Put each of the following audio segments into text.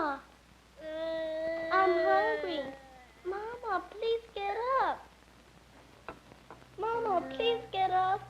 Mama, I'm hungry. Mama, please get up. Mama, please get up.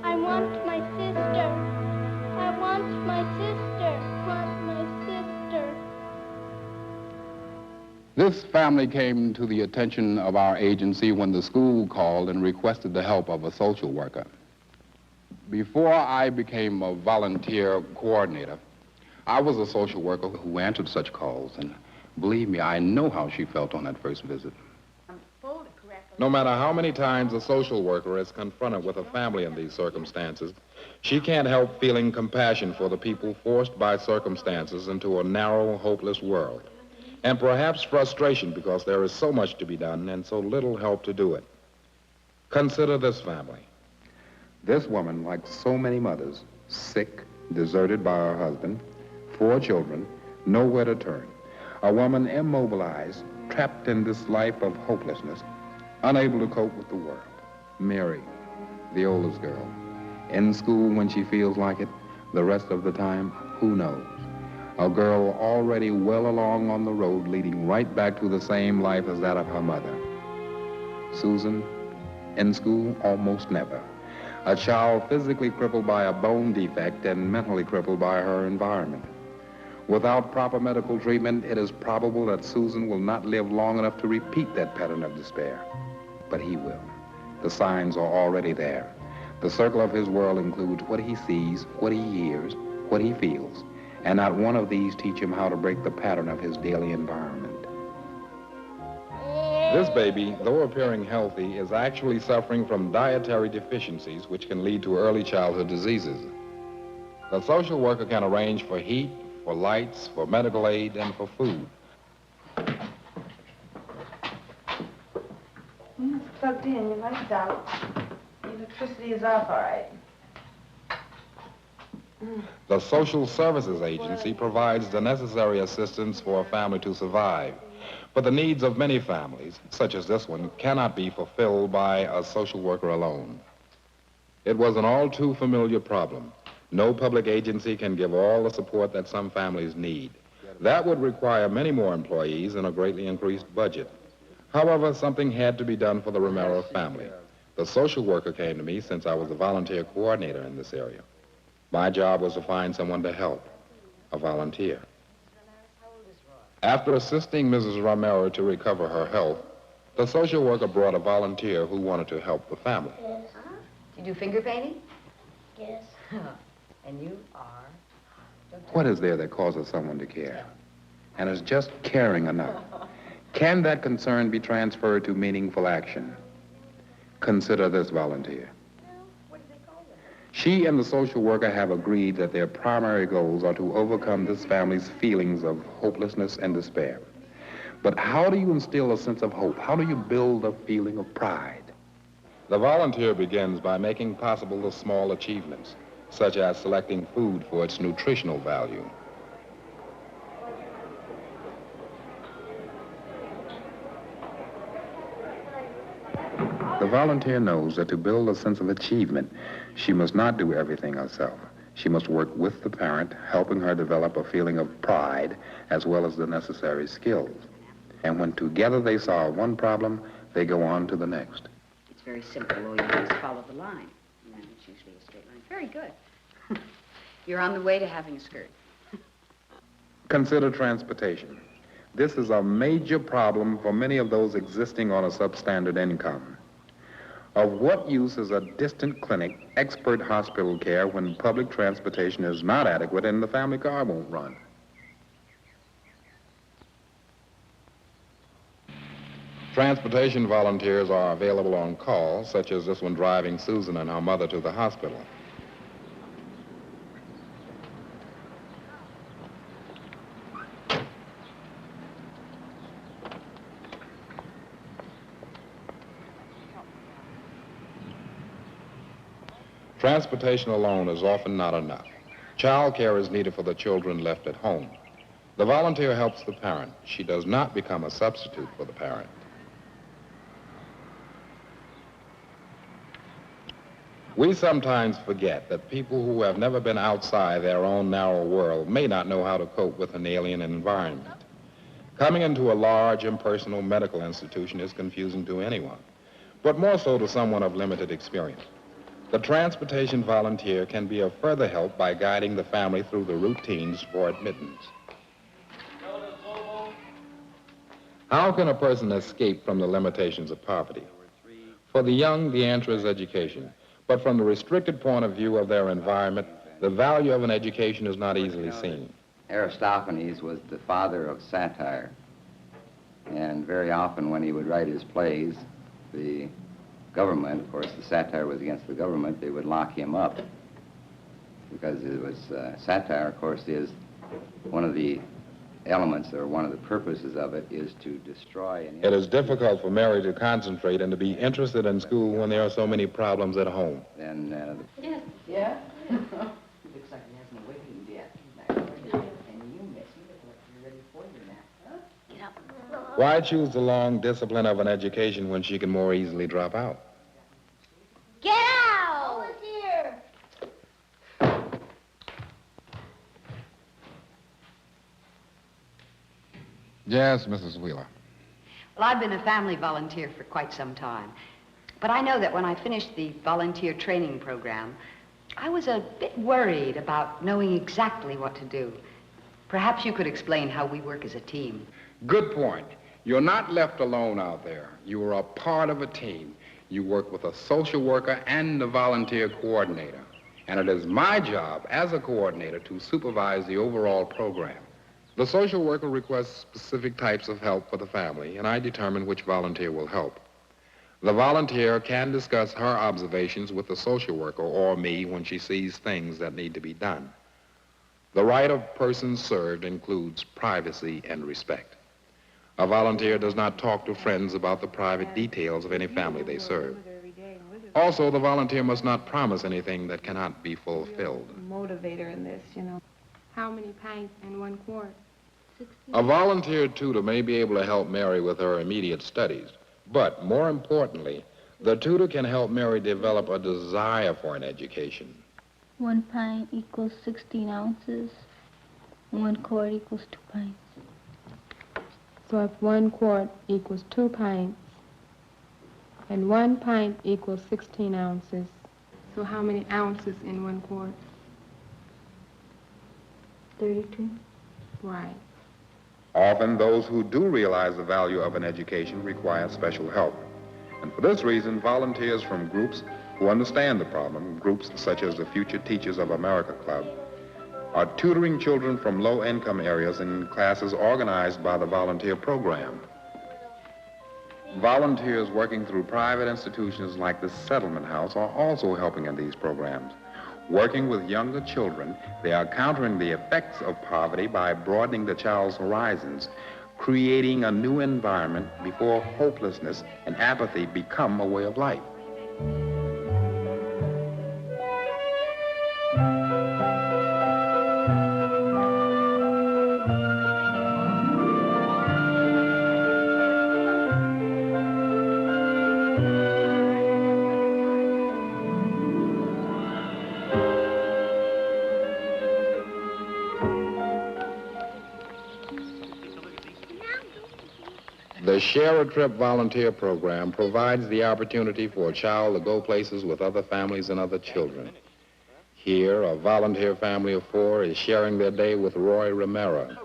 I want my sister. I want my sister. Want my sister. This family came to the attention of our agency when the school called and requested the help of a social worker. Before I became a volunteer coordinator, I was a social worker who answered such calls, and believe me, I know how she felt on that first visit. No matter how many times a social worker is confronted with a family in these circumstances, she can't help feeling compassion for the people forced by circumstances into a narrow, hopeless world. And perhaps frustration because there is so much to be done and so little help to do it. Consider this family. This woman, like so many mothers, sick, deserted by her husband, 4 children, nowhere to turn. A woman immobilized, trapped in this life of hopelessness, unable to cope with the world. Mary, the oldest girl, in school when she feels like it, the rest of the time, who knows? A girl already well along on the road leading right back to the same life as that of her mother. Susan, in school, almost never. A child physically crippled by a bone defect and mentally crippled by her environment. Without proper medical treatment, it is probable that Susan will not live long enough to repeat that pattern of despair. But he will. The signs are already there. The circle of his world includes what he sees, what he hears, what he feels, and not one of these teach him how to break the pattern of his daily environment. This baby, though appearing healthy, is actually suffering from dietary deficiencies which can lead to early childhood diseases. The social worker can arrange for heat, for lights, for medical aid, and for food. It's plugged in, your light's out. The electricity is off, all right. The Social Services Agency provides the necessary assistance for a family to survive. But the needs of many families, such as this one, cannot be fulfilled by a social worker alone. It was an all too familiar problem. No public agency can give all the support that some families need. That would require many more employees and a greatly increased budget. However, something had to be done for the Romero family. The social worker came to me since I was a volunteer coordinator in this area. My job was to find someone to help, a volunteer. After assisting Mrs. Romero to recover her health, the social worker brought a volunteer who wanted to help the family. Yes. You do finger painting? Yes. And you are? What is there that causes someone to care? And is just caring enough? Can that concern be transferred to meaningful action? Consider this volunteer. She and the social worker have agreed that their primary goals are to overcome this family's feelings of hopelessness and despair. But how do you instill a sense of hope? How do you build a feeling of pride? The volunteer begins by making possible the small achievements, such as selecting food for its nutritional value. The volunteer knows that to build a sense of achievement, she must not do everything herself. She must work with the parent, helping her develop a feeling of pride as well as the necessary skills. And when together they solve one problem, they go on to the next. It's very simple. All you do is follow the line. And it's usually a straight line. Very good. You're on the way to having a skirt. Consider transportation. This is a major problem for many of those existing on a substandard income. Of what use is a distant clinic, expert hospital care when public transportation is not adequate and the family car won't run? Transportation volunteers are available on call, such as this one driving Susan and her mother to the hospital. Transportation alone is often not enough. Childcare is needed for the children left at home. The volunteer helps the parent. She does not become a substitute for the parent. We sometimes forget that people who have never been outside their own narrow world may not know how to cope with an alien environment. Coming into a large, impersonal medical institution is confusing to anyone, but more so to someone of limited experience. The transportation volunteer can be of further help by guiding the family through the routines for admittance. How can a person escape from the limitations of poverty? For the young, the answer is education. But from the restricted point of view of their environment, the value of an education is not easily seen. Aristophanes was the father of satire. And very often when he would write his plays, the government, of course, the satire was against the government, they would lock him up. Because it was, satire, of course, is one of the elements or one of the purposes of it is to destroy an... It is difficult for Mary to concentrate and to be interested in school when there are so many problems at home. And, Yes. Yeah? Looks like he hasn't awakened yet. And you, miss, you look like you're ready for your nap. Huh? Get up. Why choose the long discipline of an education when she can more easily drop out? Get out! Over here! Yes, Mrs. Wheeler. Well, I've been a family volunteer for quite some time. But I know that when I finished the volunteer training program, I was a bit worried about knowing exactly what to do. Perhaps you could explain how we work as a team. Good point. You're not left alone out there. You are a part of a team. You work with a social worker and a volunteer coordinator. And it is my job as a coordinator to supervise the overall program. The social worker requests specific types of help for the family, and I determine which volunteer will help. The volunteer can discuss her observations with the social worker or me when she sees things that need to be done. The right of persons served includes privacy and respect. A volunteer does not talk to friends about the private details of any family they serve. Also, the volunteer must not promise anything that cannot be fulfilled. Motivator in this, you know. How many pints in 1 quart? A volunteer tutor may be able to help Mary with her immediate studies, but more importantly, the tutor can help Mary develop a desire for an education. 1 pint equals 16 ounces. 1 quart equals 2 pints. So if 1 quart equals 2 pints, and 1 pint equals 16 ounces, so how many ounces in 1 quart? 32. Right. Often, those who do realize the value of an education require special help. And for this reason, volunteers from groups who understand the problem, groups such as the Future Teachers of America Club, are tutoring children from low-income areas in classes organized by the volunteer program. Volunteers working through private institutions like the Settlement House are also helping in these programs. Working with younger children, they are countering the effects of poverty by broadening the child's horizons, creating a new environment before hopelessness and apathy become a way of life. The Share a Trip volunteer program provides the opportunity for a child to go places with other families and other children. Here, a volunteer family of 4 is sharing their day with Roy Romero.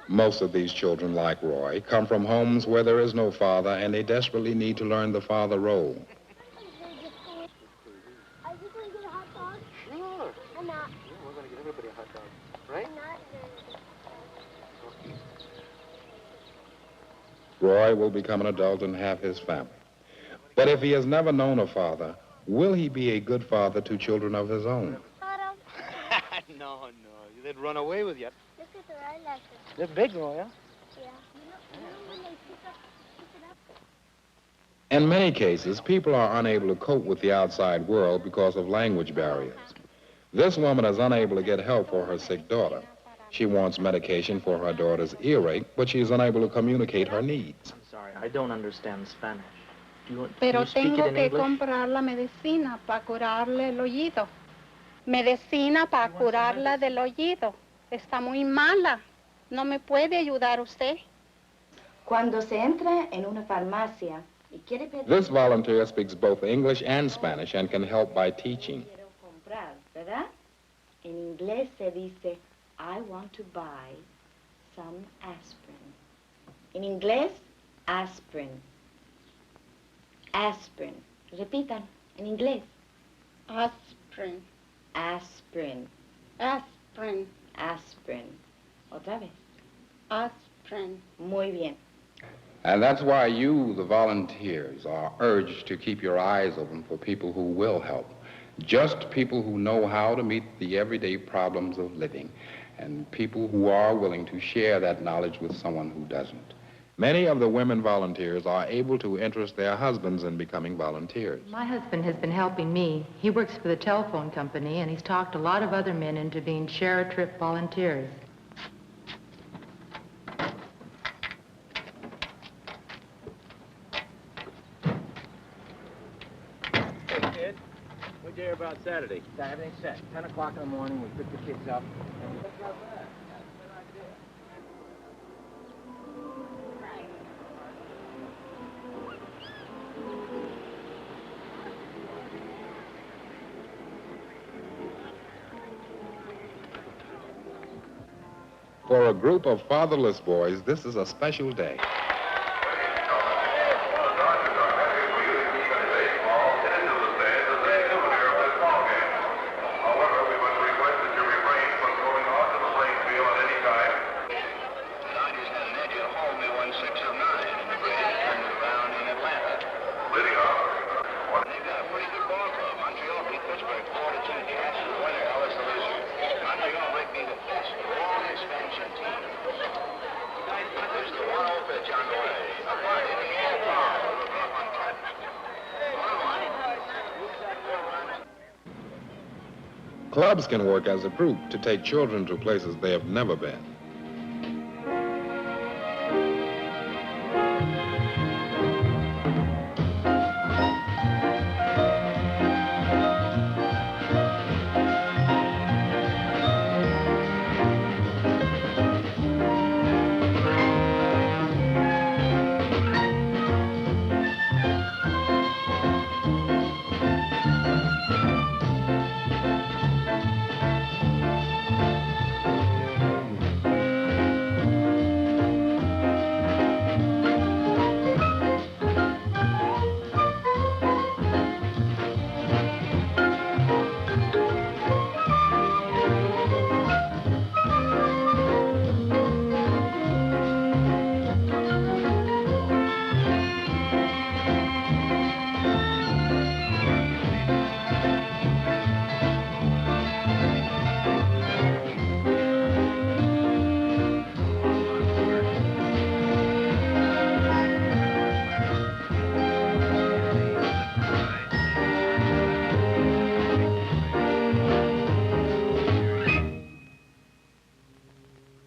Most of these children, like Roy, come from homes where there is no father, and they desperately need to learn the father role. Are you going to get a hot dog? Sure. I'm not. Yeah, we're going to get everybody a hot dog, right? I'm not. Roy will become an adult and have his family. But if he has never known a father, will he be a good father to children of his own? No. They'd run away with you. Look at the eyelashes. They're big, Roy, huh? Yeah. You know when they pick it up? In many cases, people are unable to cope with the outside world because of language barriers. This woman is unable to get help for her sick daughter. She wants medication for her daughter's earache, but she is unable to communicate her needs. I'm sorry, I don't understand Spanish. Can Pero you speak tengo it in que English? comprar la medicina para curarle el oído. Medicina para curarla del oído. Está muy mala. ¿No me puede ayudar usted? Cuando se entra en una farmacia y quiere pedir... This volunteer speaks both English and Spanish and can help by teaching. Quiero comprar, ¿verdad? En inglés se dice, I want to buy some aspirin. En inglés, aspirin. Aspirin. Repitan, en inglés. Aspirin. Aspirin. Aspirin. Aspirin. Otra vez. Aspirin. Muy bien. And that's why you, the volunteers, are urged to keep your eyes open for people who will help. Just people who know how to meet the everyday problems of living, and people who are willing to share that knowledge with someone who doesn't. Many of the women volunteers are able to interest their husbands in becoming volunteers. My husband has been helping me. He works for the telephone company, and he's talked a lot of other men into being Share a Trip volunteers. Hey, kid. What'd you hear about Saturday? Everything's set. 10 o'clock in the morning, we pick the kids up. For a group of fatherless boys, this is a special day. Clubs can work as a group to take children to places they have never been.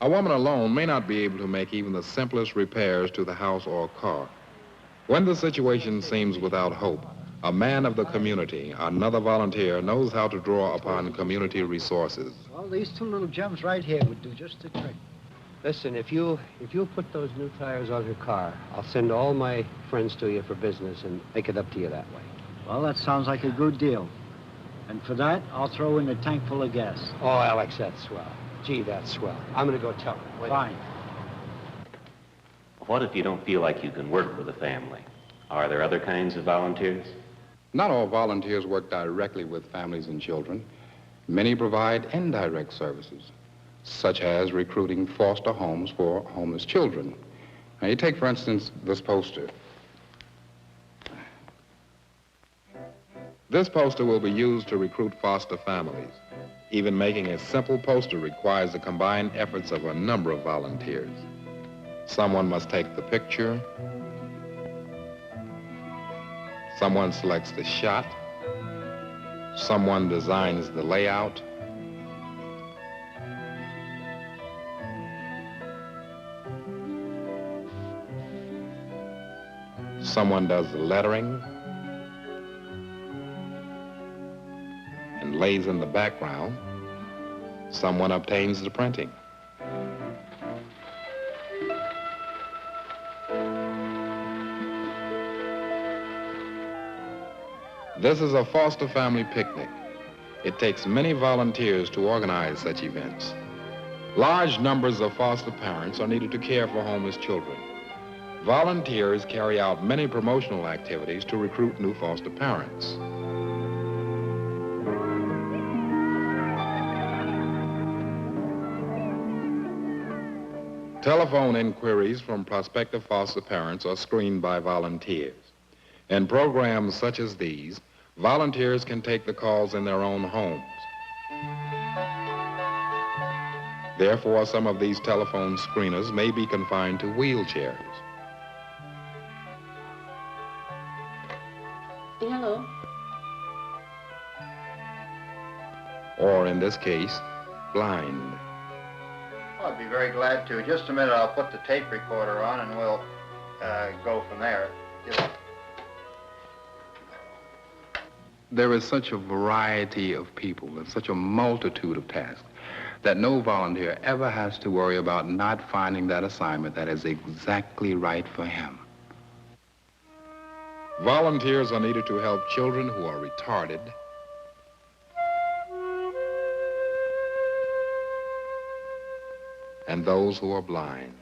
A woman alone may not be able to make even the simplest repairs to the house or car. When the situation seems without hope, a man of the community, another volunteer, knows how to draw upon community resources. Well, these two little gems right here would do just the trick. Listen, if you'll put those new tires on your car, I'll send all my friends to you for business and make it up to you that way. Well, that sounds like a good deal. And for that, I'll throw in a tank full of gas. Oh, Alex, that's swell. Gee, that's swell. I'm going to go tell them. Wait. Fine. What if you don't feel like you can work with a family? Are there other kinds of volunteers? Not all volunteers work directly with families and children. Many provide indirect services, such as recruiting foster homes for homeless children. Now, you take, for instance, this poster. This poster will be used to recruit foster families. Even making a simple poster requires the combined efforts of a number of volunteers. Someone must take the picture. Someone selects the shot. Someone designs the layout. Someone does the lettering and lays in the background. Someone obtains the printing. This is a foster family picnic. It takes many volunteers to organize such events. Large numbers of foster parents are needed to care for homeless children. Volunteers carry out many promotional activities to recruit new foster parents. Telephone inquiries from prospective foster parents are screened by volunteers. In programs such as these, volunteers can take the calls in their own homes. Therefore, some of these telephone screeners may be confined to wheelchairs. Hello. Or, in this case, blind. I'd be very glad to. Just a minute, I'll put the tape recorder on and we'll go from there. There is such a variety of people and such a multitude of tasks that no volunteer ever has to worry about not finding that assignment that is exactly right for him. Volunteers are needed to help children who are retarded, and those who are blind.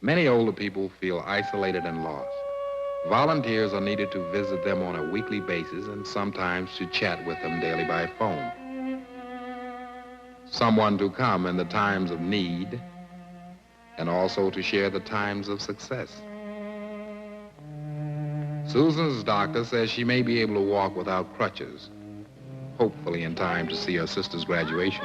Many older people feel isolated and lost. Volunteers are needed to visit them on a weekly basis and sometimes to chat with them daily by phone. Someone to come in the times of need and also to share the times of success. Susan's doctor says she may be able to walk without crutches, hopefully in time to see her sister's graduation.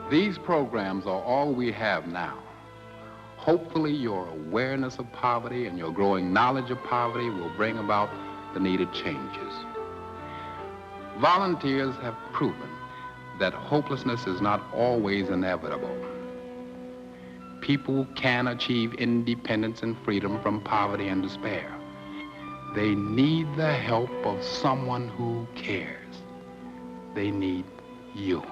These programs are all we have now. Hopefully your awareness of poverty and your growing knowledge of poverty will bring about the needed changes. Volunteers have proven that hopelessness is not always inevitable. People can achieve independence and freedom from poverty and despair. They need the help of someone who cares. They need you.